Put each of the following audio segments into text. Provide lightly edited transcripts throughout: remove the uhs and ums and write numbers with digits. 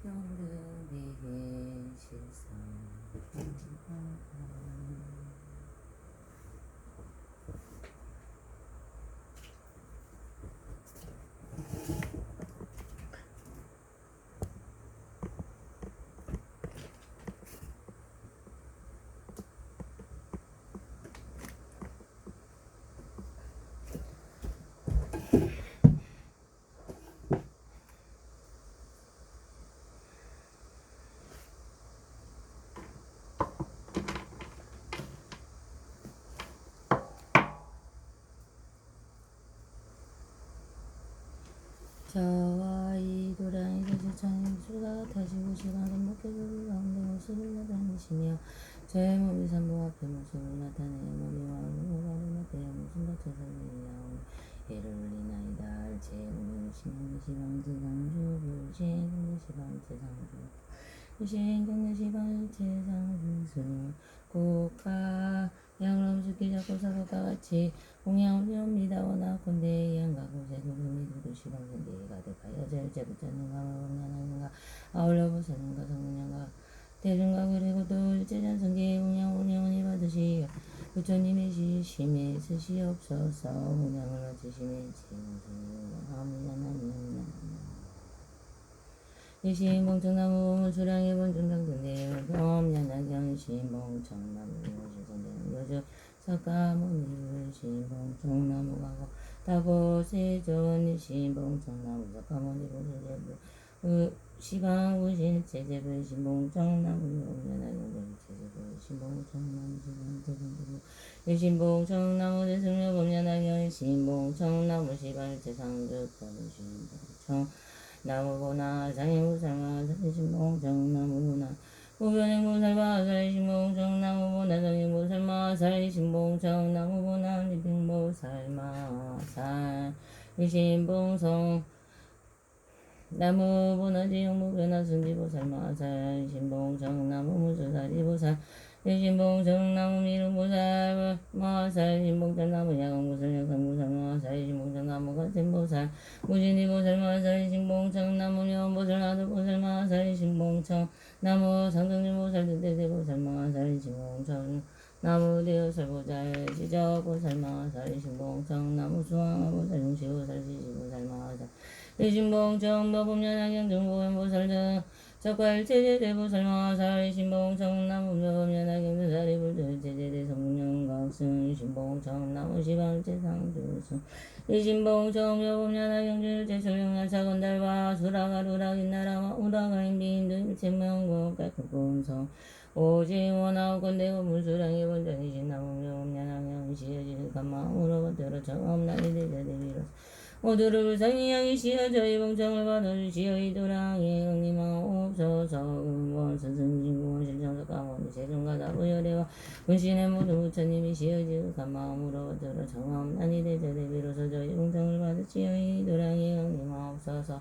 병들이의 실상 저와 이 도량이 세상의 수가 다시고 시간은 목격을 가운데 모습을 나타내시며 저의 몸이 산모 앞에 모습을 나타내 머리와 얼굴을 나타내 무슨 밭에서 일하오 예를 올리나이다 제 오늘 시간 시방지상주 불신 시방지상주 불신 시방지상주 국가 양럼 죽기 잡고 사고가 같이 공양오리옵니다. 원하건대 양가고 제도금이 두두시방선대 가득하여 제일제부처는가 왕년하는가 아울러보사는가 성문양가 대중가 그리고 또 일제전성기 공양오리오니 받으시오. 부처님의 심에 스시옵소서. 문양을 얻으시네 지무승 이시봉청나무 수량의 본중당근대 범연하경 시봉청나무 시선대는 여주 석가모니 시봉청나무가고 다보세존 시봉청나무 석가모니 보세제부 시방우신 제제부 시봉청나무 범연하경 제제부 시봉청나무 시방제선대는 일신봉청나무 대승려 범연하경 시봉청나무 시방제상주 범신봉청 나무보나 사행무살마 사리신봉청나무보나 우변행무살마 사리신봉청나무보나 사행무살마 사리신봉청나무보나 니빙무살마 사리신봉청 나무보나 지용무변화 순지보살마 사리신봉청나무무수사리보살 일신봉청나무 미루보살 마사리신봉청나무 야광보살 yak상보살 마사리신봉청나무 같은보살 무진이보살 마사리신봉청나무 명보살 아도보살 마사리신봉청나무 상등진보살 득대대보살 마사리신봉청나무 대여설보살 지적보살 마사리신봉청나무 수왕보살 용시보살 지지보살 마사 일신봉청 너범연하경 등보현보살 등 적과일체제대보살 마사리신봉청나무 명범연하경 사리불들 제제대 성령각승 신봉청나무 시방제상주승 일신봉청 명범연하경 일체설령야차건달바 수라가루락인나라와 우라가인비인도 일체명국 깔끔공성 오지원하건대고 물수량이 본전이신 나무 명범연하경 시여지는 감마음으로 버텨러 정엄나이 대자대비로 모두를 불쌍히하게 시어 저희 봉청을 받아주시어 이도랑에 응님하옵소서. 은권 선승진구원 실정석가모니 세종가다 부여대와 군신의 모든 부처님이 시어지고 간마음으로 받들어 정엄나니 대자대비로서 저희 봉청을 받으시어 이도랑에 응님하옵소서.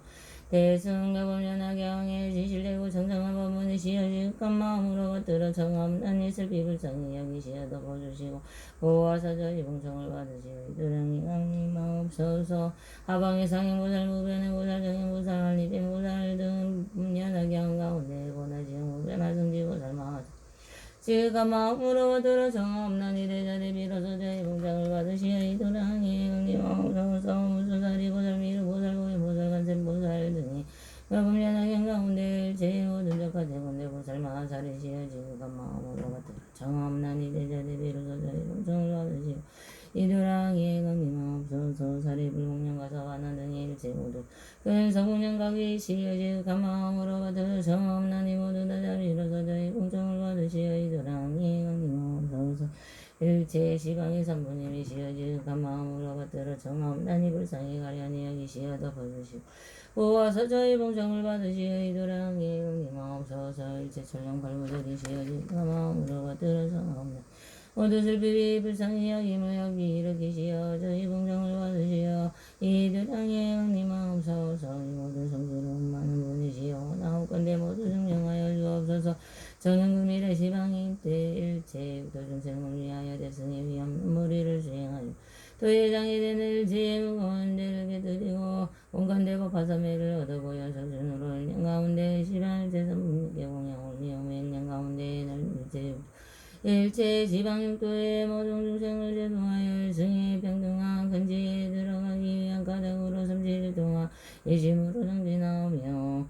대승가범연하경에 지실되고 정정한 법문이 시어지고 마음으로 받들어 정엄나니 슬피 불쌍히 여기시어 덮어주시고 보아서 저희 봉청을 받으시어 이도랑에 응님하옵소서. 하방의 상행보살 무변의 보살 정행보살 한리변보살 등 분연하경 가운데 고나지영 무변하 승지보살 마하사 지극한 마음으로 받들어 정엄나니 대자대비로서 저희 봉장을 받으시어 이도랑에 응님하옵소서. 무수사리보살 미르보살 고해보살 간센보살 등이 불분연하경 가운데 제호든 적하대본대보살 마하사를 시어 지극한 마음으로 받들어 정엄나니 대자대비로서 저희 봉장을 받으시어 이도랑에 응님하옵소서. 사리불공명가사와나 등의 일체 모두 근성공명각이 시여지극한 마음으로 받들어 정엄나니 모두 다 자비로서 저희 공정을 받으시어 이도랑에 응님하옵소서. 일체 시방의 삼부님이 시여지극한 마음으로 받들어 정엄나니 불쌍히 가려니 여기시어 덮어주시고 보아서 저희 봉정을 받으시어 이도랑에 응님하옵소서. 일체 천령 발부들이 시여지극한 마음으로 받들어 정엄나니 모두 슬피비 불쌍히 여김을 여기 일으키시어 저희 봉정을 받으시어 이도랑에 응님하옵소서. 모두 성스러운 많은 분이시여 나옵건대 모두 증명하여 주옵소서. 정연금일의 시방인 때 일체 도중생을 위하여 대승의 위험 무리를 수행하여 도회장이 되는 일체의 무거운 데를 곁들이고 온갖 대법 파사매를 얻어보여 서준으로 일년 가운데 시간을 재선분께 공양을 이용해 일년 가운데 일체 지방육도의 모든 중생을 제도하여 일승의 평등한 근지에 들어가기 위한 가닥으로 37일 동안 예심으로 정진하오며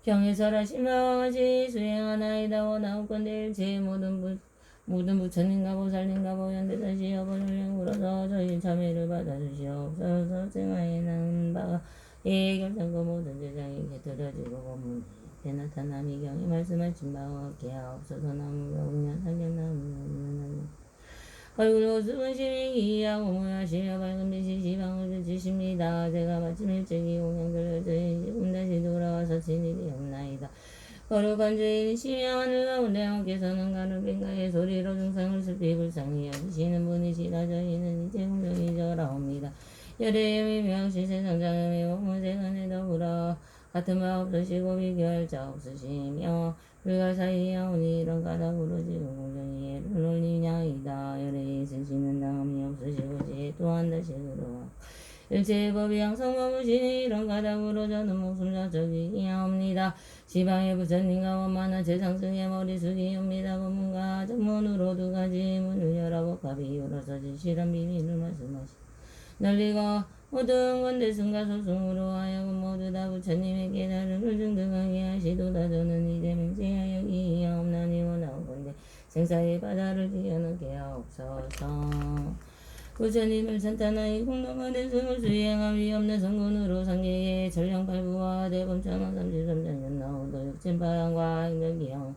평에서라 신명하시 수행하나이다 원하옵건대 일체의 모든 부처님과 보살님과 보현대다시 여번을 물어서 저희 참회를 받아주시옵소서. 생하에 나는 바가 이 결정과 모든 제장이 곁들여지고 법문에 나타남 이경이 말씀하신 바와 같게 하옵소서. 나무가 상경나무 얼굴로 수분 신이 이하고 모야시여 밝은 빛이 지방을 주십니다. 제가 마침 일찍이 공양들을 저희 다시 돌아와서 진일이 없나이다. 거룩한 주인 시며 하늘 가운데 함께서는 가르빈가의 소리로 중상을 슬피 불쌍히 여기시는 분이시라. 저희는 이제 공정이 저라옵니다. 열의 미명시 세상장의 원문세간에 더불어 같은 바 없으시고 비교할 자 없으시며 불가 사이에 오니 이런 가닥으로 지금 공정이 예를 올리냐이다. 열에 있으시는 당함이 없으시고 지혜 또한 다시 들어와 일체의 법이 항상 머무시니 이런 가닥으로 저는 목숨 자적이하옵니다. 지방의 부처님과 원만한 재상승의 머리숙이옵니다. 법문과 전문으로 두 가지 문을 열어 복합이 열어서 진실한 비밀을 말씀하시 널리고 모든 건대 승과 소승으로 하여금 모두 다 부처님의 깨달음을 등등하게 하시도다. 저는 이제 맹세하여 이하옵나니 원하옵건대 생사의 바다를 뛰어넘게 하옵소서. 부처님을 찬탄하이 공동한 대승을 수행함이 없는 성군으로 상계의 전령발부와 대범천왕 33장년 나오도 육진파양과 행명기형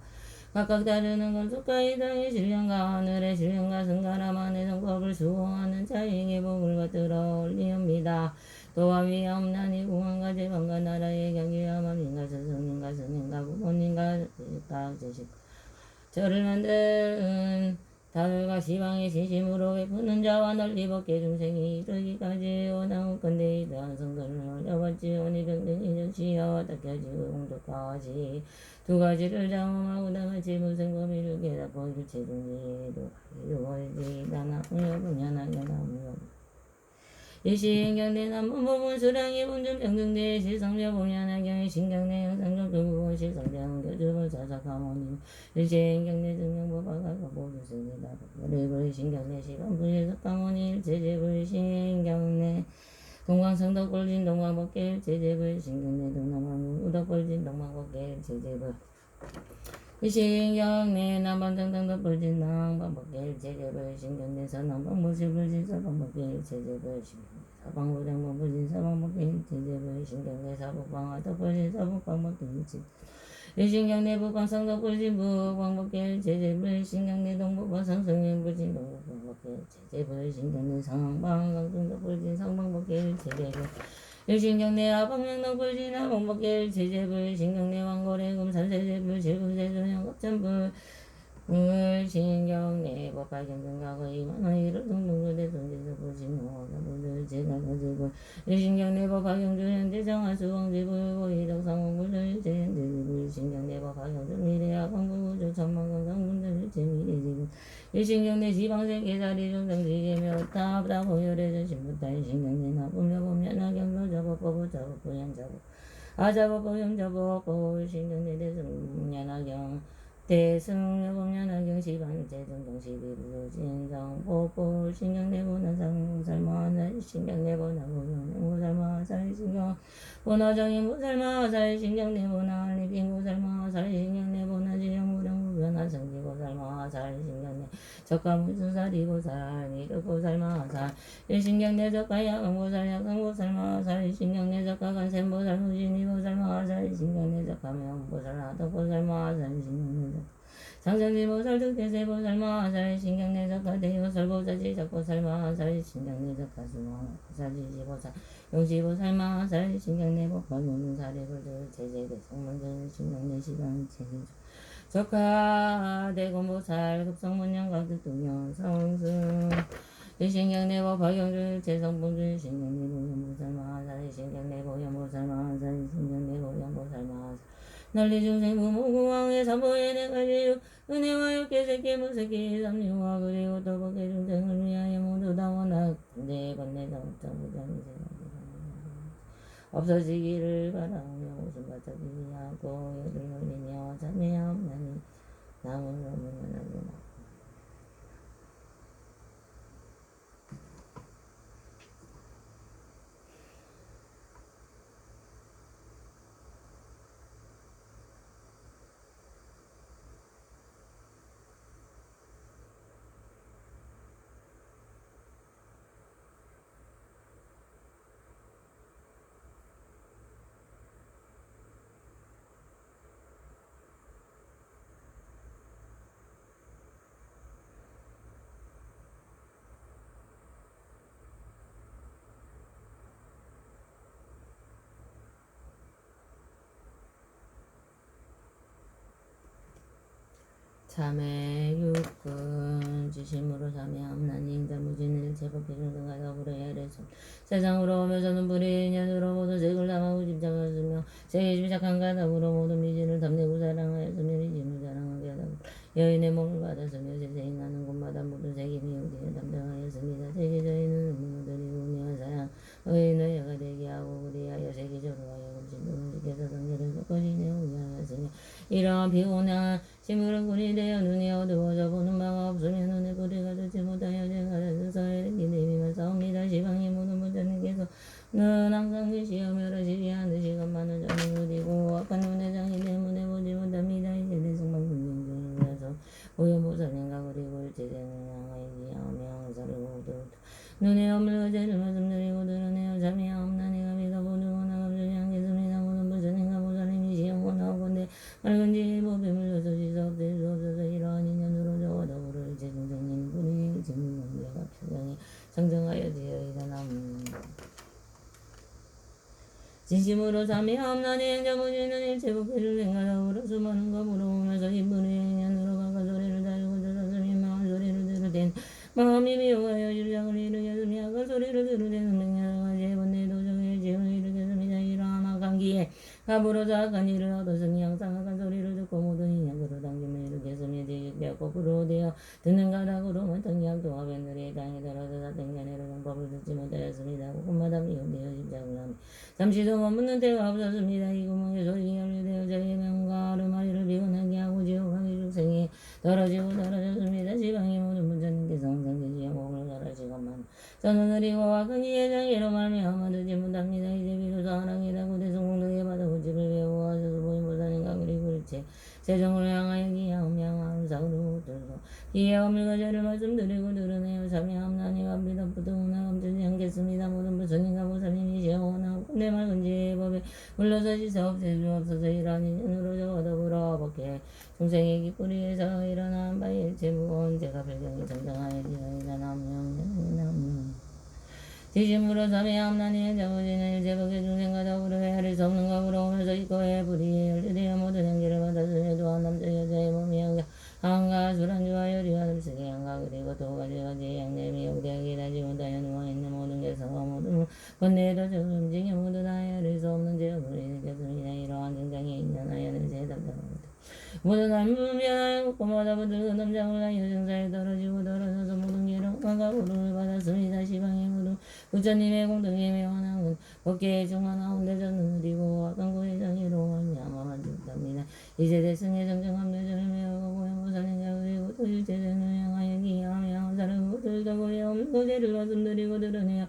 각각 다르는 건속과 이상의 신령과 하늘의 신령과 승가라만의 성법을 수호하는 자행의 복을 받들어 올리옵니다. 또한 위하옵나니 공안과 제방과 나라의 경기와 만민과 스승님과 스님과 부모님과 제식 저를 만든 다들과 시방의 진심으로 베푸는 자와 널리 벗게 중생이 이르기까지 원하옵건대 이러한 성도를 올려받지오니 병등이 전시여 닦여지고 공덕하지 두 가지를 장엄하고 다같이 무슨 범위를 깨닫고 일체 중지에도 이루어지지 나나 공여분연하게 나무여 일시행경대 남문법은 수량이 본전 병등대 실성자 봉연하경의 신경내 영상적 두부원 실성자 교주본 사사가모님 일시행경대 증명법화가 보두승이다. 랩을 신경내 시간부의석가모니 일체제불 신경내 동광성덕 꼴진 동광법계 일체제불 신경내 동남왕 우덕꼴진 동광법계 일체제불 일신경내 남반등등덕 불진 남방법계 일체제불 신경내 서남방무실 불진 서방법계 일체제불 신경내 사방부장본 불진 사방법계 일체제불 신경내 사북방화덕 불진 사북방법계 일체 일신경내 북방성덕 불진 북방법계 일체제불 신경내 동북방성성인 불진 동북방법계 일체제불 신경내 상방강등덕 불진 상방법계 일체제불 일신경내 하방명덕 불진 하방법계 일체제불 신경내 왕고래금 산세제불 실금세조형 겁전불 신경내 법발경등각의 만화이를 등등그대 손제서 불신노가불들 제가가제불 일신경내 법화경주 현재정하수광제불 고이덕상홍불들 일체현재제불 신경내 법화경주 미래하강부구조 천만강강분들 일체미래제불 일신경내 지방세계자리 중성지계며 따브다 고열해전 신부타 일신경내 나쁘며 보면하경도 저법법부 저법부 양자법 아자법법 형자법법 일신경내 대승연하경 대승여법연하경 시방일체정정시비부진정법부 신경내보나상살마하사 신경내보나고용내보살마하사 신경보나정인보살마하사 신경내보나알리빙보살마하사 신경내보나지영무령무변화성기보살마하사 신경내 적가무수사리보살 미륵보살마하사 일신경내 적가야강보살 야강보살마하사 일신경내 적가간센보살 무진이보살마하사 일신경내 적가명보살 하덕보살마하사 일신경내 상정지보살 득대세보살마하사 신경내 적가대요설보살 지적보살마하사 신경내 적가수마하사 지지보살 용시보살마하사 신경내 법화용문사례불들 제제대성문들 신경내 시방체기조 적하대공보살 급성문양각득동영 성승 일신경내 법화경주 제성봉주 신경내 보현보살마하사 신경내 보현보살마하사 신경내 보현보살마하사 널리 중생 부모공왕의 삼보의 내가지유 은혜와 육계새끼 무새끼 삼유와 그리고 또 법계 중생을 위하여 모두 다 원하건대 장부장이 없어지기를 바라며 웃음바짝이 하고 예를 올리며 참여하옵나니 남은 너무나구나. 참회 육군 지심으로 참회함나니 인자무진을 제법해준 등과 더불어 해례소 세상으로 오면서는 불의 인연으로 모든 색을 담아고 집착하였으며 세계 집착한가 더불어 모든 미진을 담내고 사랑하였으며 이짐을 자랑하게 하다 여인의 몸을 받았으며 세상이 나는 곳마다 모든 색이 미용되어 담당하였습니다. 세계적인은 의무들이 우미한 사양 의인의 여가 되게 하고 그리하여 세계적으로 하여 음식을 지켜서 성결을 끝까지 내오게 이러한 피곤한 심으로 꿀이 되어 눈이 어두워져 보는 바가 없으며 눈에 꿀이가 듣지 못하여 제가 스스로에게 내미만 싸웁니다. 시방의 모든 분자님께서는 항상 계시어 멸하시지 않으시건 많은 점을 누리고 악한 눈의 장이 때문에 보지 못합니다. 이제 대승방문님을 위해서 오연보살님과 그리고 일제전을 향하여 기하며 항사를 모두 눈에 없는 죄를 말씀드리고 드러내어 참여하옵나니가 미가 보증하나 감정이 않겠습니다. 모든 보살님과 보살님이 시험원하건대 맑은지 법에 물려서 지사업될 수 없어서 이러한 인연으로 저와 더불어 일체 중생님 분이 진문관계가 표정이 정정하여 되어이다. 남 진심으로 참여하옵나니 행자무지는 일체 법회를 행하다우러 수많은 거 물어오면서 이분의 인연으로 각각 소리를 달고 들었으니 마음 소리를 들으된 마음이 미워하여 일장을 일으켰으며 아까 소리를 들으된 능력과 제번내 도정의 지을 일으켰습니다. 이러한 악한 기에 가부로서 악한 일을 얻었으니 항상 악한 소리를 듣고 모든 인연으로 당김을 일으켰으며 제육되어 거꾸로 되어 듣는 가닥으로만 등기함 동화변들의 땅에 들어서 사등견해로 정법을 듣지 못하였습니다. 곳마다 미움되어 집착을 하며 잠시도 머무는 때가 없었습니다. 이 구멍에 소리가 열리되어 저희의 명과 아르마리를 비곤하게 하고 지옥하기 죽생에 떨어지고 떨어졌습니다. 지방의 모든 분자님께서 항상 계시어 몸을 갈아지고만 저는 그리고 악한 이의 장애로 말미암아 듣지 못합니다. 이제 비로소 하나님이다 고대성공덕에 받아 고집을 배우고 하셔서 보인보살님과 그리고 일체 세종을 향하여 기하오며 항상으로 들고 기하오며 저를 말씀드리고 드러내어 참여함나니와 비답부터 오나 감추지 않겠습니다. 모든 부처님과 보살님이시여 원하고 내 맑은 지혜의 법에 물러서지 사없앨 수 없어서 이러한 인연으로 저와 더불어 법계 중생의 기쁘리에서 일어난 바의 일체 무거운 제가 별경이 정정하여지어이다. 남명 지심으로 참여함나니 행자무지는 일체법계 중생과 더불어 헤아릴 수 없는 법으로 오면서 이거에 불의에 열리되어 모든 행기를 받았으며 또한 남자 여자의 몸이 한가 술안주와 요리와 음식의 한가 그리고 두 가지가 제양내미 용대하게 다지 못하여 누워있는 모든 개성과 모든 번뇌도 저 움직여 모두 다 헤아릴 수 없는 죄업을 일으켰습니다. 이러한 굉장히 인연하여는 제답답합니다. 모든 삶은 변하여 고마다 붙들고 남장을 하여 정사에 떨어지고 떨어져서 모든 기름과 고름을 받았습니다. 시방의 모든 부처님의 공덕에 매원함은 법계의 중하나온데 저는 누리고 악한 고의 정의로 말미암아 만족합니다. 이제 대승의 정정한 묘전을 메우고 고행보살님과 그리고 또 일제전을 향하여 기하며 항사를 들다고에 없는 고제를 말씀드리고 드러내어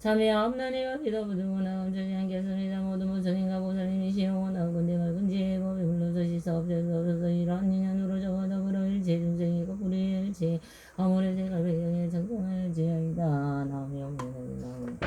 참여하옵나니가 비다부등원하 감추지 않겠습니다. 모든 부처님과 보살님이시여 원하건대 맑은 지혜의 법에 물러서시 사업될 수 없어서 이러한 인연으로 저와 더불어 일체 중생이고 불의의 일체 아무리 제가 배경에 정정하여지어이다. 나무용민은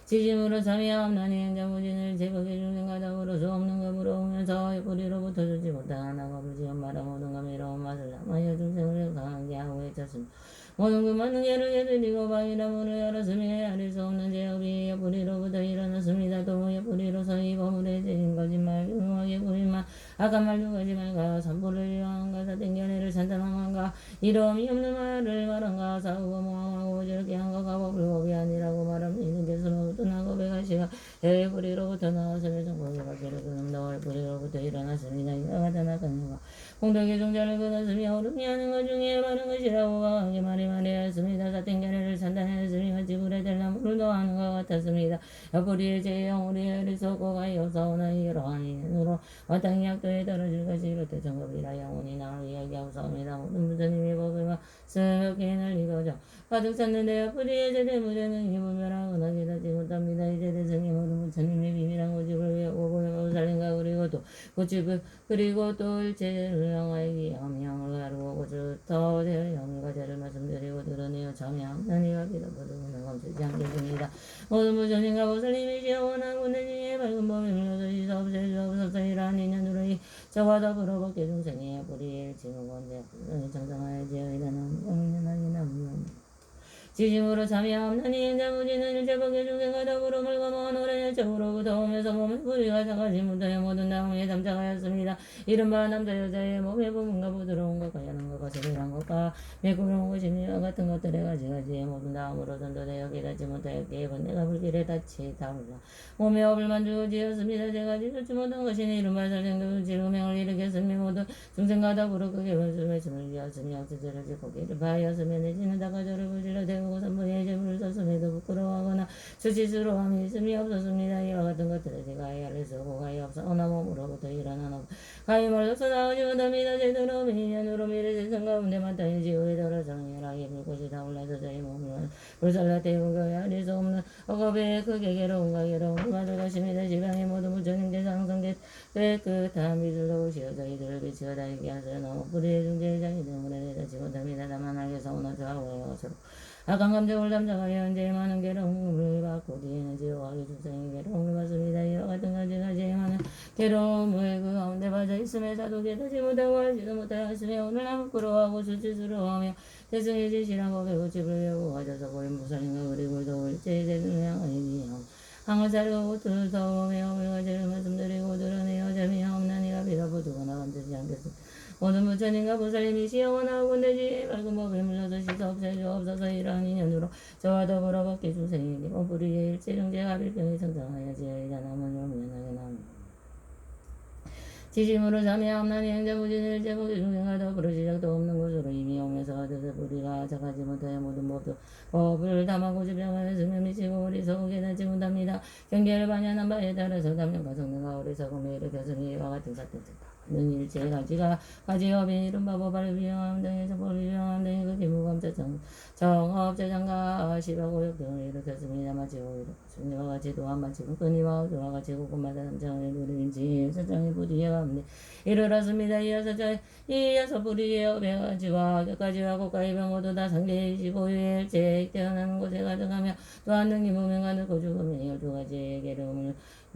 지심으로 참여하옵나니 행자무진을 제법의 중생과 더불어 수 없는 검으로 오면서 뿌리로부터 주지 못한 악업을 지은 마라 모든 감이로운 맛을 남하여 중생을 강하게 하고 해쳤습니다. 모든 그 많은 예를 예드리고 방이라 문을 열었으며 헤아릴 수 없는 제업이 옆구리로부터 일어났습니다. 또 옆구리로서 이 범을에 제인 거짓말 유능하게 부릴만 악한 말도 거짓말과 산보를 이용한가 사땡견해를 산탄함한가 이러함이 없는 말을 말한가 사우고 모함하고 저렇게 한가 가법을 법이 아니라고 말하면 이는 개수로 어떤 악업의 가시가 이가 해 뿌리로부터 나왔으며 정복이가 기르는 너의 뿌리로부터 일어났습니다. 이가 같은 나가니가 공덕의 종자를 끊었으며 오름이 하는 것 중에 많은 것이라고 강하게 말하였습니다. 사땡겨를 산단하였으며 지불에 델나무를 더하는 것 같았습니다. 뿌리의 제 영우리 어리석고 가이옵사오나 이러하니 눈으로 마땅히 약도에 떨어질 것이 이렇게 정법이라 영혼이 나를 이야기하옵사옵니다. 모든 부처님의 법을 스럽게 날리고자 가득 찼는데요. 뿌리의 제대 무죄는 기분별하고 은하게 닿지 못합니다. 이제 대성의 모든 부처님의 비밀한 고집을 외우고 살린가 그리고 또 일체를 향하여 기함향을 가르고 더 대형을 과제를 말씀드리고 드러내어 참여하는 이와 비도보도는 멈추지 않겠습니다. 모든 부처님과 보살님이시여 원하고 내 중에 밝은 법을 물러서 시사없애 주옵소서. 이러한 인연으로 저와 더불어 법계 중생의 뿌리를 지우건대 정정하여지어이다. 나무 지심으로 참여함나니 인자무지는 일체법계 중생과 더불어 물과 오랜 일적으로부터 오면서 몸의 뿌리가 작아지 못하여 모든 나무에 담착하였습니다. 이른바 남자 여자의 몸의 부분과 부드러운 것과 연한 것과 세밀한 것과 매끄러운 것이니와 같은 것들의 가지가지의 모든 나무로 전도되어 깨닫지 못하였기에 번뇌가 불길에 닿지 다올라 몸의 업을 만들어지었습니다. 제가 지르지 못한 것이니 이른바 살생도 질음행을 일으켰으며 모든 중생과 더불어 크게 원수의 숨을 지었으며 억지를 짓고 길을 파하였으며 내지는 다가저를 부질러 대고 선보의 재물을 썼음에도 부끄러워하거나 수치스러움이 있음이 없었습니다. 이와 같은 것들을 제가 아야를 쓰고 가히 없사오나 몸으로부터 일어난 업 가히 멀어서 나오지 못합니다. 제대로 미년으로 미래 세상 가운데 마땅히 지옥에 들어 정렬하게 불꽃이 다올라서 저희 몸을 불살라 태우고 가릴 수 없는 억압에 크게 괴로움과 괴로움을 가져가십니다. 지방의 모든 부처님께서 항상 깨끗한 미술로 오시어 저희들을 비치어 다니게 하세요. 너무 뿌리의 중재의 장이 등물에 내다지 못합니다. 다만 알게서 오늘 저하고의 것으로 악한 감정을 담당하여 현재의 많은 괴로움을 받고 뒤에는 지옥하게 중생의 괴로움을 받습니다. 이와 같은 가지가지의 많은 괴로움을 그 가운데 빠져 있음에 사도 깨닫지 못하고 알지도 못하였으며 오늘 나 부끄러워하고 수치스러워하며 대승의 지시랑 법의 고집을 외우고 가져서 보인 무사님과 그리고 도울 제대를 향하니 항을 자르고 틀을 더우며 물과제를 말씀드리고 드러내어 재미없나니가 비다부두거나 감추지 않겠습니다. 모든 부처님과 보살님이시여 원하고 내지의 밝은 법을 물러서 씻어없애주옵소서. 이러한 인연으로 저와 더불어 법계 중생에게 뿌리의 일체정제가 빌병이 성장하여지어이다. 남은 영원하게 남은 지심으로 참여함나니 행자무진을 제목의 중생과 더불어 시작도 없는 곳으로 이미 오면서 얻어서 뿌리가 작하지 못하여 모든 법을 담아고 집행하였으며 미치고 어리석고 깨닫지 못합니다. 경계를 반영한 바에 따라서 담력과 성능과 어리석음을 일으켰으니 이와 같은 사태입니다. 는 일체의 가지업인 이른바 법을 비용함 등의 정법을 비용함 등의 그 기무감자 정업자장과 시바고역 등을 일으켰습니다. 마치 오히려 승리와 같이 도한 마치 끊이와 어두와 같이 고구마다 남장을 누르인지 사장의 부디에 가운데 이르렀습니다. 이어서 뿌리의 업의 가지와 격가지와 고가의 모두 다 상대이시고 일체 태어나는 곳에 가득하며 또한 등기 무명과 늙고 죽음의 12가지의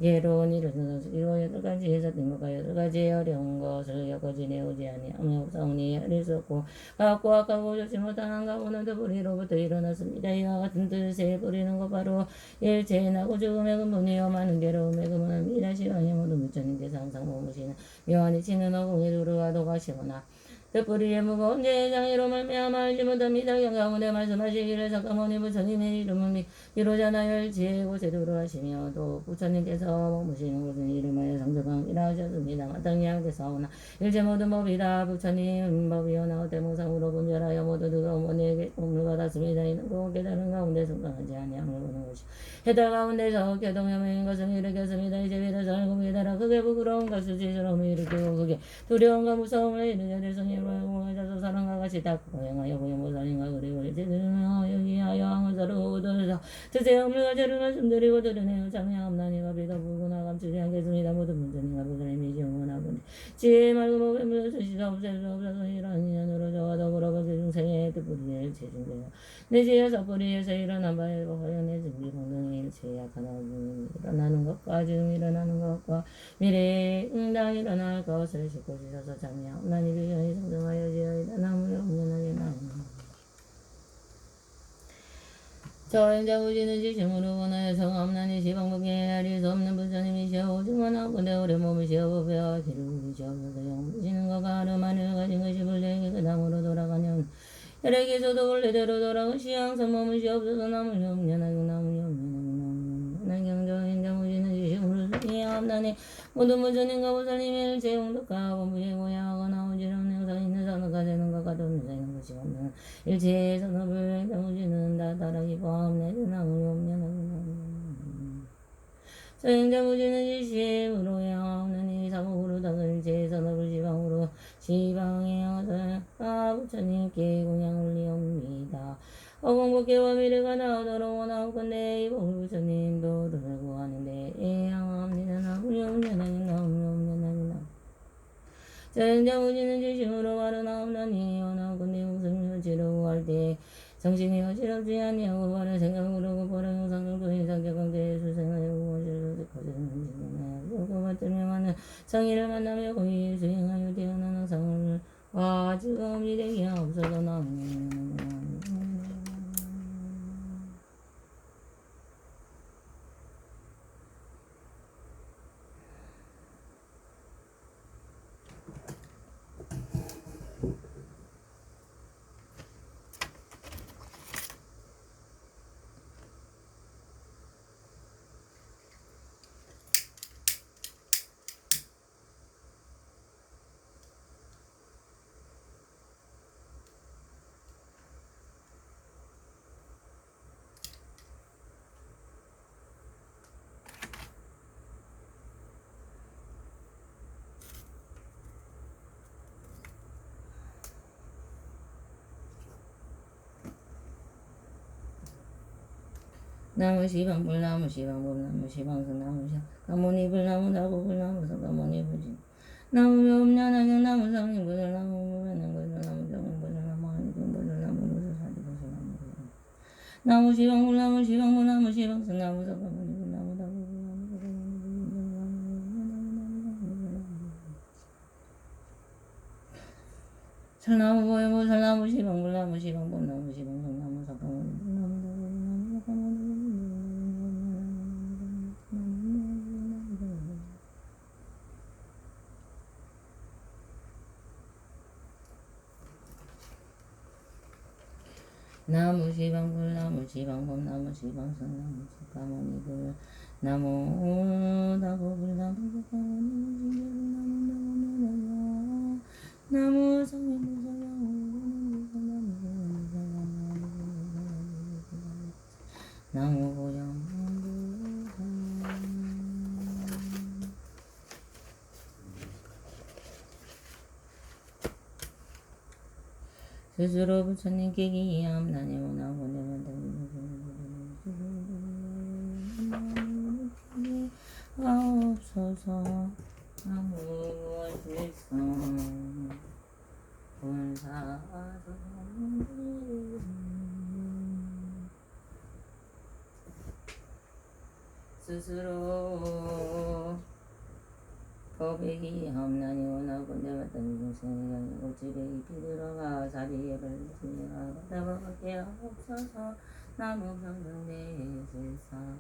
괴로운 일은 이로 8가지에서 등록하 8가지의 어려운 것을 여기지 내오지 아니하며 없사오니 어리석고 갖고 악하고 좋지 못한 한가운은 그 뿌리로부터 일어났습니다. 이와 같은 뜻에 뿌리는 것 바로 일체의 나고 죽음의 근본이요 많은 괴로움의 근본입니다. 시간이 모든 부처님께서 항상 머무시는 묘한이 치는 어공에 두루와 도가시거나 뜻뿌리의 무거운 제장애로 말미암아 알지 못합니다. 경가운데 말씀하시기를 잠깐만이 부처님의 이름을 이루잖아요. 지혜 곳에 들어가시며 또 부처님께서 머무시는 곳은 이름하여 상주방이라 하셨습니다. 마땅히 하게사오나 일체 모든 법이 다 부처님 법이오나 대모상으로 분별하여 모두 그가 어머니에게 공을 받았습니다. 이는 그 깨달은 가운데 성장하지 아니함을 보는 것이 해달 가운데서 교동염인 것을 일으켰습니다. 이제 비로소 알고 깨달아 그게 부끄러움과 수치스러움을 일으키고 그게 두려움과 무서움을 이르게 대성이 하셔서 사랑과 같이 닦고 행하여 고용보살인가 그리고 제대로 여기하여 항을 자르고 들어서 드세요. 물과 죄를 말씀드리고 드러내어 장애함나니가 비가 불구나 감추지 않겠습니다. 모든 문제님과 보살님이 영원하건대 지혜의 맑은 법에 물려서 시사없앨 수 없어서 이러한 인연으로 저와 더불어 법계 중생의 뜻뿌리에 제중되어 내 지혜에서 뿌리에서 일어난 바에 허연 내 증기 공동의 일체의 약한 어둠이 일어나는 것과 지금 일어나는 것과 미래에 응당 일어날 것을 싣고 씻어서 장애함나니 비견이 성정하여지어이다. 나무 영원하게 나무 저행자우지는 지심으로 원하여 성함나니 시방법에 알릴 수 없는 부처님이시여 오직원하고 내 오래 몸이시여 법에와 기름이시옵소서. 영부시는 것과 하루만을 가진 것이 불대에게 그 나무로 돌아가냐 혈액에서도 원래대로 돌아가시 항상 머무시옵소서. 나무 영원하게 나무 영원하게 나무 경정행자 시합나니 모든 무전인가 보살님의 일체 공덕과 본부의 고야하거나 오지랖 행사 있는 산업가 되는 것과 도는 되는 것이 없는 일체 산업을 행무지는 다다라기 포함내는 나무이 없냐나무나 서행자 무지는 지심으로 양하오느니 사목으로 닦은 일체 산업을 지방으로 지방에 하사 부처님께 공양 올리옵니다. 어공복계와 미래가 나오도록 원하옵건대 이복을 부처님 도를 구하는데 애양합니다. 나무염냐나니 나무염냐나니 서행자 무지는 지심으로 바르나옵나니 원하옵건대 무슨 여지로 구할 때 정신이 어지럽지 아니하고 바른 생각으로 바른 영상정도 인상적강대 수생하여 무엇을 거짓는 요거 같은 명하는 성의를 만나며 고의 수행하여 태어난 항상을 와지가 미래기 없어서 나오는 나무 시방불 나무 시방불 나무 시방성 나무 시 가모니불 나무 나무불 나무성 가모니불지 나무 없냐나경 나무 성인불 나무 무변행불 나무 정인불 나무 아니등불 나무 무서사리불 나무 시방불 나무 시방불 나무 시방성 나무성 가모니불 나무 나무불 살나무 보여무 살나무 시방불 나무 시방불 나무 시방성 나무성 가모니불 나무 나무 시방불 나무 시방불 나무 시방성 나무 가모니불 나무 나무불 나무 가모니불 나무 성인불 나무 보령 스스로 부처님께 기함나니 원하고 내면 하옵소서. 나무실성 본사선 스스로 법액이 함나니 원하고 내가 던진 생명이고 집에 입히 들어가 자리에 걸리시며 나무밖에 없어서 나무 평등대 세상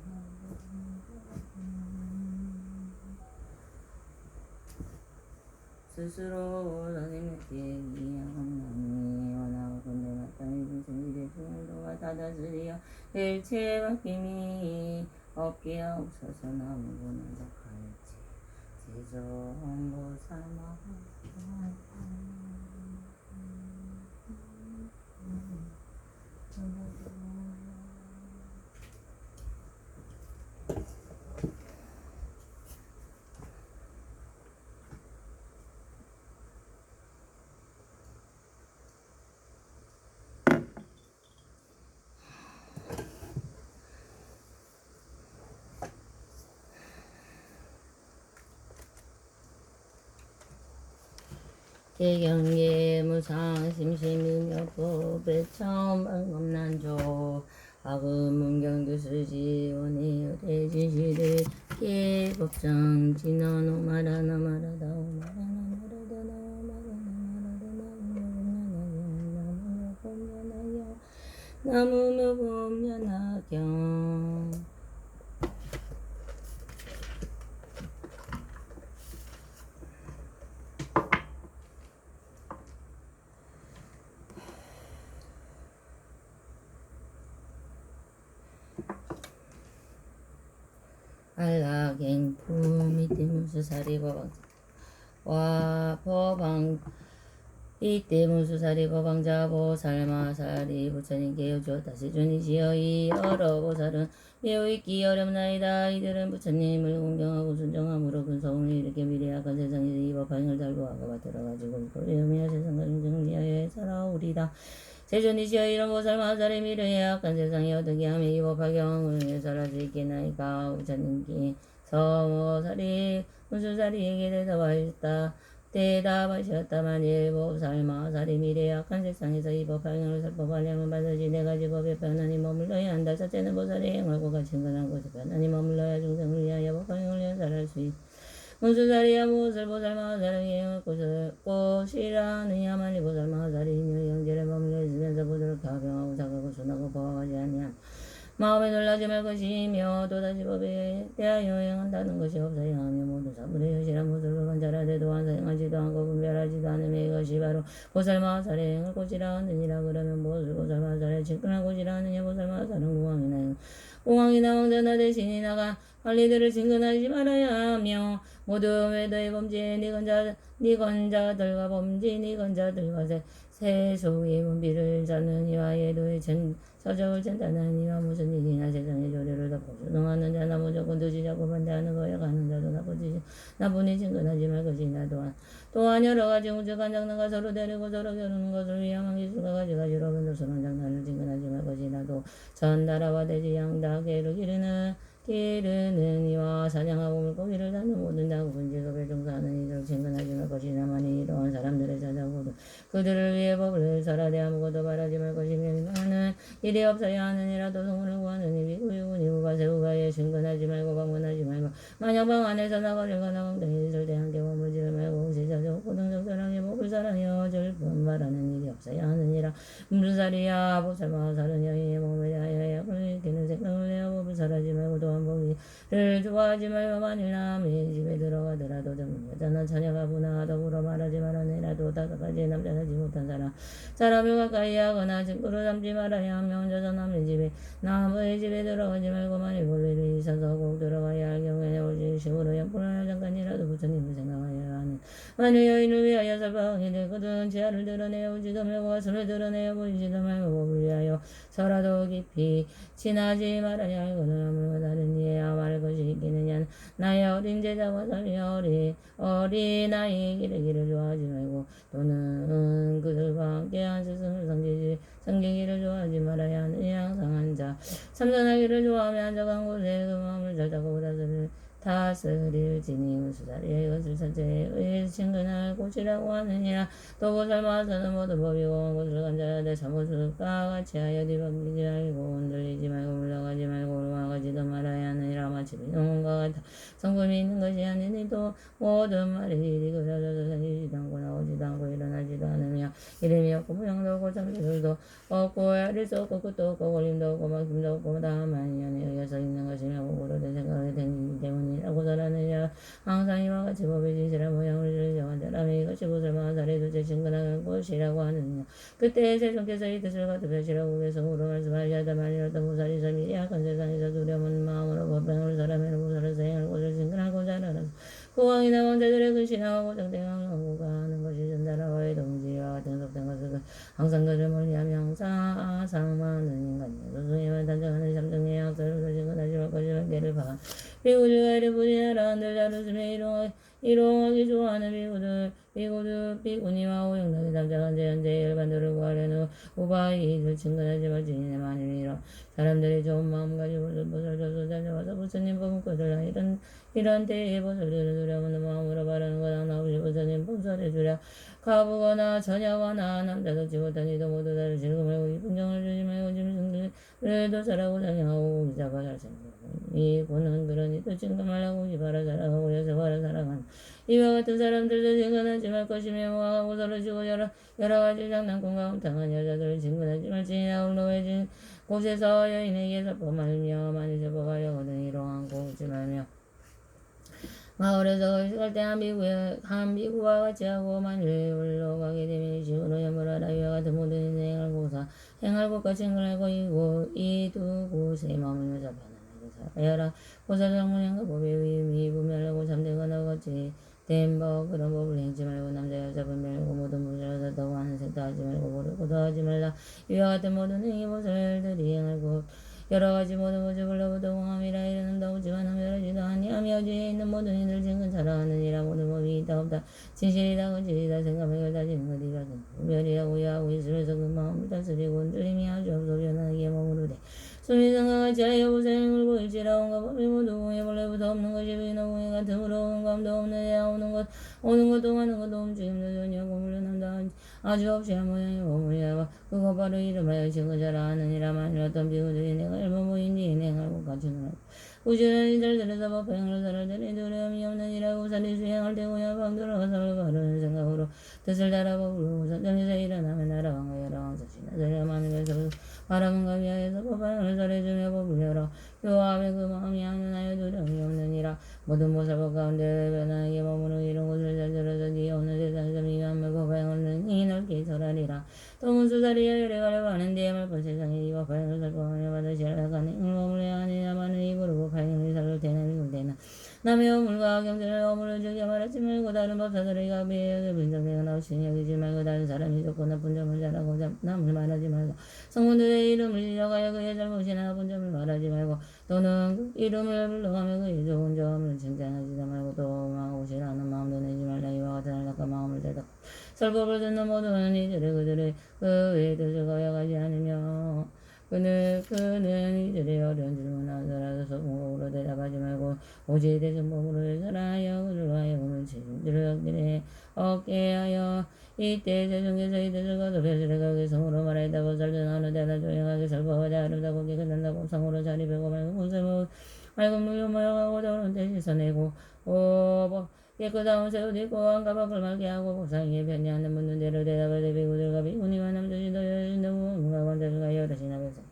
스스로 선생님께 이함나니 원하고 내가 던진 생일의 중도가 닫아주리여 일체 바뀜이 없게 없어서 나무보는 적할지 지정보살마 대경계 무상 심심이며 법에 처음 방검난조 악음문경교수지 원해요 대지시를 깨법정 진언오 마라나 마라다 오 마라나 마라다 나 마라나 마라나 나무며 봄연하경 한락행품 이때 문수사리 법왕 와 법왕 이때 문수사리 법왕자보 살마사리 부처님께 여주었다 세존이시여 이 여러 보살은 매우 있기 어렵나이다. 이들은 부처님을 공경하고 순종함으로 근성을 일으켜 미래악한 세상에서 이 법행을 달고하고 받들어가지고 외우며 세상과 인증을 위하여 살아오리다. 세존이시여 이런 보살 마살의 미래의 악한 세상에 어떻게 하면 이 법화경을 살할 수 있겠나이까. 부처님께서 모살이 문수사리에게 대답하셨다. 대답하셨다. 만일 보살 마살이 미래의 악한 세상에서 이 법화경을 살법하려면 반드시 네 가지 법에 편안히 머물러야 한다. 첫째는 보살의 행하고 같이 근한 곳에 편안히 머물러야 중생을 위하여 법화경을 연살할 수 있다. 문수사리야 무엇을 보살 마살을 행할 곳이라느냐. 만일 보살 마살이 인여 영지를 머물러 있으면서 부드럽게 화병하고 착하고 순하고 보호하지 아니함 마음에 놀라지 말 것이며 또다시 법에 대하여 행한다는 것이 없어야 하며 모두 사물의 현실한 모습을 관찰하되 완성하지도 않고 분별하지도 않으며 이것이 바로 보살마살의 행할 곳이라 하느니라. 그러면 무엇을 보살마살의 친근한 곳이라 하느냐. 보살마살은 공황이나 왕자나 대신이 나가 관리들을 친근하지 말아야 하며 모두 외도의 범죄 니건자들과 범죄 니건자들과 세속의 분비를 자는 이와 예도의 서적을 전단하는 이와 무슨 일이나 세상의 조례를 덮고 주동하는 자나 무조건 두지자고 반대하는 거에 가는 자도 나쁘니 친근하지 말 것이나 또한 여러 가지 우직한 장난과 서로 데리고 서로 겨루는 것을 위함한 기술과 가지가지로 변덕스러운 장난을 친근하지 말 것이나 또 전나라와 대지 양다계를 기르는 이와 사냥하고 물고기를 잡는 모든 자고 분지급에 종사하는 이들 친근하지 말 것이나만이 이러한 사람들을 찾아오고 그들을 위해 법을 설하되 아무것도 바라지 말 것이며 이만은 일이 없어야 하느니라도 성문을 구하는 이비 구유군 이후가 세우가에 친근하지 말고 방문하지 말고 만약 방 안에서 나가려거나 강등이 있을 때 함께 머물지 말고 공시자적 고등적절하게 법을 설하여 절분 말하는 일이 없어야 하느니라. 문수사리야 보살마살은 여인의 몸에 대하여 약을 익히는 생각을 내어 법을 설하지 말고 또한 보기를 좋아하지 말고 만일 남의 집에 들어가더라도 젊은 여자나 처녀가 부나 더불어 말하지 말아내라도 다섯가지 남자 사지 못한 사람을 가까이 하거나 증거로 삼지 말아야 하며 혼자서 남의 집에 들어가지 말고 만일 볼 일이 있어서 꼭 들어가야 할 경우에 오직심으로 양보를 잠깐이라도 부처님을 생각하여야 하는 만일 여인을 위하여 설방이 되거든 지하를 드러내어 오지도 말고 가슴을 드러내어 보이지도 말고 법을 위하여 서라도 깊이 지나지 말아야 할거늘 아무나 다른 이에야 말할 것이 있겠느냐. 나의 어린 제자와 살려 어린아이 기르기를 좋아하지 말고 또는 그들과 함께한 스승을 섬기기를 좋아하지 말아야 하느냐. 항상 앉아 참선하기를 좋아하며 앉아간 곳에 그 마음을 잘 잡고 다스릴 지니 문수사리에 이것을 선체의 친근할 곳이라고 하느니라. 또 보살마살은 모든 법이고 곳을 간자야 돼 참고수과 같이 하여 뒤바뀌지 말고 흔들리지 말고 물러가지 말고 올라가지도 말아야 하느니라. 마치 비농과 같아 성품이 있는 것이 아니니 또 모든 말이 그려져서 생기지도 않고 나오지도 않고 일어나지도 않으며 이름이 없고 모양도 없고 장소들도 없고 헤아릴 수 없고 끝도 없고 걸림도 없고 막힘도 없고 다만 인연에 의해서 있는 것이며 고로된 생각이 되기 때문이라고 전하느냐. 항상 이와 같이 법의 진실한 모양을 정한 사람이 이것이 보살마살의 둘째 친근한 것이라고 하느냐. 그때 세존께서 이 뜻을 거듭하시라고 개성으로 말씀하시다. 만일 어떤 보살이 섬이 약한 세상에서 두려운 마음으로 법행을 사람의 보살을 행할 것을 친근하고자 하라. 국왕이나 왕자들의 근신하고 정대강하고 가는 것이 전달하와의 동지와 같은 속된 것을 항상 그를 멀리하며 항상 많은 인간이 소승에만 단정하는 삼등의 약설을 친근하지 말 것이라. 개를 봐 비구주가 이를 부리하라. 늘 자르스며 이롱하기 좋아하는 비구니와 오용락이 담장한 제현제의 열반도를 구하려는 우바이를 친근하지 말지니 만일 이런 사람들이 좋은 마음 가지고 보살 줘서 달려와서 부처님 법문거들 이런 때에 보살들을 두려운 마음으로 바라는 거나 나오시 부처님 법설해 주랴. 가부거나 처녀거나 남자도 지못한 이도 모두 다를 즐거 말고 이쁜 경을 주지 말고 짐승들을 도살하고 사냥하고 기잡아 잘생겨 이 고는 그러니 또 친근 말라고 기바라 살아가고 여서바라 살아가는 이와 같은 사람들도 친근하지 말 것이며 모함하고 서로 지고 여러 가지 장난꾼과 험탕한 여자들을 친근하지 말지니라. 홀로해진 곳에서 여인에게 설법하며 만일 설법하려거든 이러한 곳지 말며 마을에서 의식할 때 한 비구와 같이 하고 만일 올라가게 되면 시으로 염불하라. 이와 같은 모든 인생 행할 곳과 친근할 것이고 이 두 곳에 머물면서 편안하게 하여라. 고사장문양과 법에 의미 부멸하고 잠들거나 같이 된 그런 법을 행치 말고 남자 여자 분별하고 모든 분을 하다고 하는 생도 하지 말고 모르고도 하지 말라. 이와 같은 모든 행위 모습들이 행하고 여러 가지 모든 것을 불러보도 공함이라 이르는다오지만 하멸하지도 아니하며 어디에 있는 모든 이들 증근 자라하느니라. 모든 법이 있다 없다 진실이다 거짓이다 생각을 다지는 것이다 분별이라 고야하고 있으면서 그 마음을 다스리고 흔들림이 아주 없어 변하게 머무르되 숨이 생각하지 하여 부생을 보일지라. 온갖 법이 모두 공에 본래부터 없는 것이 비나 공에 같으므로 오는 감도 없는 데야 오는 것도 가는 것도 움직임도 전혀 물러난다 아주 없이 한 모양이 머무리다가 그거 바로 이름하여 증거자라 하느니라. 만일 어떤 비구들이 내가 일본 모인지 행하고 같이는 우주는 이들들에서 법행을 살아들이 두려움이 없느니라. 우산이 수행할 때 고야 방도로 화살을 가르는 생각으로 뜻을 달아보고 우산정에서 일어나면 나라 왕과 여러 왕서시나 저렴하는 것에서 바람은 가비하여서 법행을 살해주며 법을 열어 교화하며 그 마음이 안연하여 두려움이 없느니라. 모든 모살법 가운데 변하게 머무는 이런 곳을 잘 들어서 네 없는 세상에서 미완물 법행을 능히 넓게 설하리라. 또 문수살이여 열애가려고 하는 데에 말본 세상에 이 법행을 살펴하며 받으시 알아가는 머물러야 하느냐마는 입으로 법행을 살을 때나 미울 때나 남의 어물과 경전을 어물을 적여 말하지 말고 다른 법사들에게 비하여 분정되어 나오시니 여기지 말고 다른 사람이 좋고 나쁜 점을 잘하고 남을 말하지 말고 성문들의 이름을 지적하여 그의 잘못이나 나쁜 점을 말하지 말고 또는 그 이름을 불러가며 그의 좋은 점을 칭찬하지도 말고 또 마오시라는 마음도 내지 말라. 이와 같은 안락한 마음을 대답 설법을 듣는 모든 이들의 그들의 그의 뜻을 거역하지 않으며 그는 이들의 어려운 질문하더라도 소문으로 대답하지 말고 오직 대승법으로 해설하여 그들과 하여금을 책임들을 얻게 하여 이때 대중에서 이들을 거듭 배설해가게 성으로 말하였다고 살든 어느 데나 조용하게 설법하되 아름다고 깨끗한다고 성으로 자리 베고 말고 공세모 맑은 물로 모여가고 더러운 데 씻어내고 깨끗한 옷을 입고 왕과 밥을 말게 하고 보상에 변이하는 묻는 대로 대답하되 비구들과 비구니와 남자신도 여자신도 무언가 관자들과 여럿이나 배서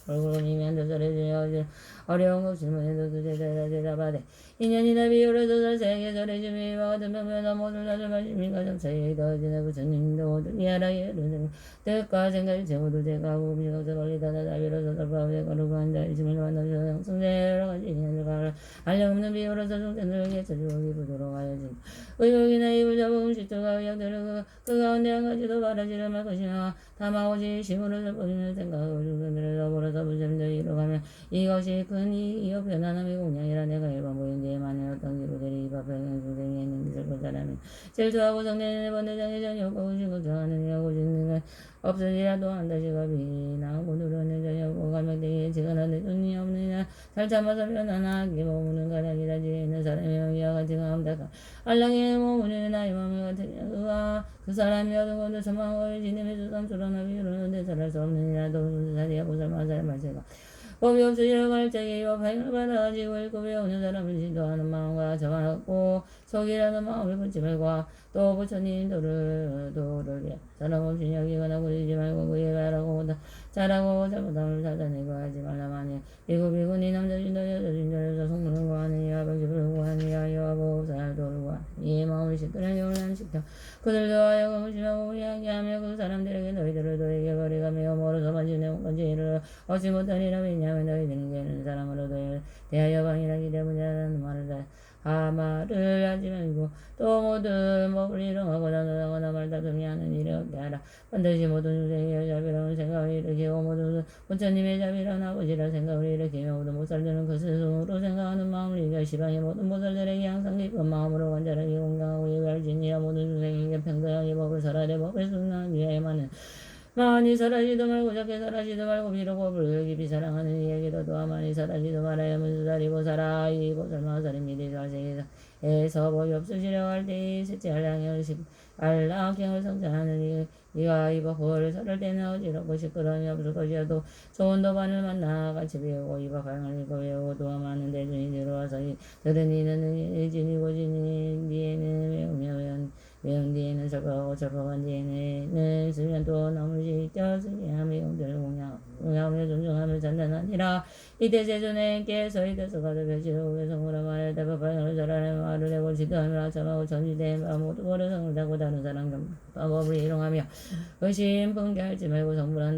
얼굴은 이미 한두 살에 주여 어려운 것 질문에도 두제대로 대답하되 인연이나 비유로도 살세하게 설해주며 이와 같은 병변화 모든 나를 말씀인가 정사에 더하지나 부처님도 이하라게 이르는 뜻과 생각이 제모도 제가하고 음식없어 멀리다 나다비로서 설법하되 거룩한 한자의 짐을 만나서 형성된 여러 가지 인연을 알려없는 비유로서 중생들에게 저주하기 부도록 하여진 의욕이나 입을 잡아 음식들과 의약들을 그 가운데 한 가지도 바라지를 말 것이나 다만 오직 심으로 설법이는 생각하고 중생들을 더불어서 부처님도 이루가며 이것이 큰 이어 변화남의 공양이라. 내가 일반 보인 뒤에 만일 어떤 기구들이 이 법행의 중생에 있는 것을 본 사람은 질투하고 성내는 번뇌장에 전혀 없고 의심을 좋아하느니라. 오직 없으리라도 한다시가 비나하고 누르는 전혀 없고 감명되게 지근하는 눈이 없느냐. 잘 참아서 변화나게 머무는 가량이라. 뒤에 있는 사람이 이와 같이 감다가 알랑에 머무는 나의 마음을 같으냐. 그가 그 사람이 얻은 것도 전망하고 지님의 주삼수로나 비유로는 대설할 수 없느니라. 또 사리야 보살마살 말세가 법이 없으시러 갈 적에 이와 파행을 받아가지고 읽고 배우는 사람을 진도하는 마음과 정하고 속이라는 마음을 붙지 말고 또 부처님 도를 사람 없이 여기거나 부리지 말고 그에 바라고 잘하고 잘못함을 찾아내고 하지 말라. 만일 비구니 남자신도 여자신도 여자 성문을 구하느니 아버지를 구하느니 여하고 살도를 구하느니 이의 마음을 시끄러운 영을 시켜 그들도 하여금 의심하고 우리하게 하며 그 사람들에게 너희들을 너에게 거리가 매우 멀어서만 지내온 건지 이를 얻지 못하니라. 왜냐하면 너희들은 게는 사람으로 대하여 방이라기 때문이라는 말을 하지 말고 또 모든 법을 이용하고 나누거나 말다툼이 하는 일이 없게 하라. 반드시 모든 중생의 자비라는 생각을 일으키고 모든 부처님의 자비라는 아버지라 생각을 일으키며 모든 보살들은 그 스스로 생각하는 마음을 이겨 시방의 모든 보살들에게 항상 깊은 마음으로 간절하게 공경하고 예배할지니라. 모든 중생에게 평등하게 법을 설하되 법에 순응하기 위하여만은 많이 설하지도 말고 작게 설하지도 말고 비록 법을 깊이 사랑하는 이에게도 또한 많이 설하지도 말아야 문수살이 보살아 이 보살마살입니다. 잘세계에서 법이 없으시려 할 때에 셋째 알랑행을 성찬하는 이가 이 법을 설할 때는 어지럽고 시끄러움이 없을 것이어도 좋은 도반을 만나 같이 배우고 이 법을 읽고 배우고 또한 많은 대중이 들어와서 들은 이는 진이고 진이 뒤에는 외운 뒤에는 설법하고 설법한 뒤에는 쓰면 또 나무시 떼어쓰기하며 용들을 공양하며 존중하며 잔잔하니라. 이때 세존에께서 이때서 가도 벼시로 외성으로 말할 때 법을 절하는 말을 해고 지도하며 아참하고 전지대 모두 버려 성을 다고 다른 사람 법을 이용하며 의심 분개하지 말고 성불한